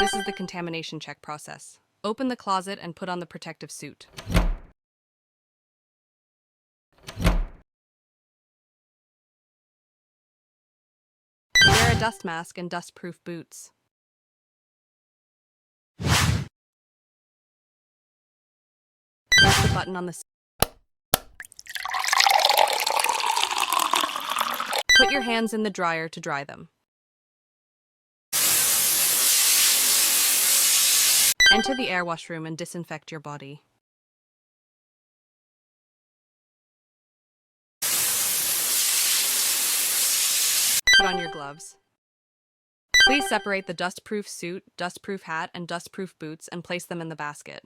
This is the contamination check process. Open the closet and put on the protective suit. Wear a dust mask and dust-proof boots. Press the button on the Put your hands in the dryer to dry them. Enter the air washroom and disinfect your body. Put on your gloves. Please separate the dust-proof suit, dust-proof hat, and dust-proof boots and place them in the basket.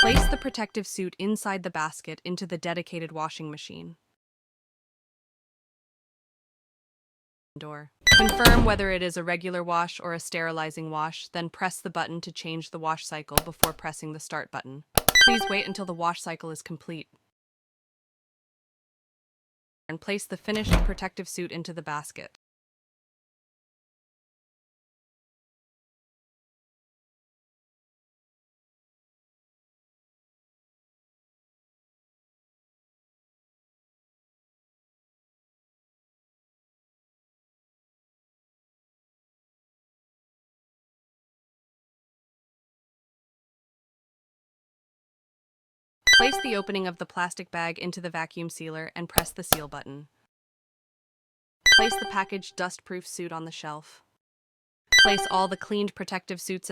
Place the protective suit inside the basket into the dedicated washing machine. Confirm whether it is a regular wash or a sterilizing wash, then press the button to change the wash cycle before pressing the start button. Please wait until the wash cycle is complete. And place the finished protective suit into the basket. Place the opening of the plastic bag into the vacuum sealer and press the seal button. Place the packaged dust-proof suit on the shelf. Place all the cleaned protective suits in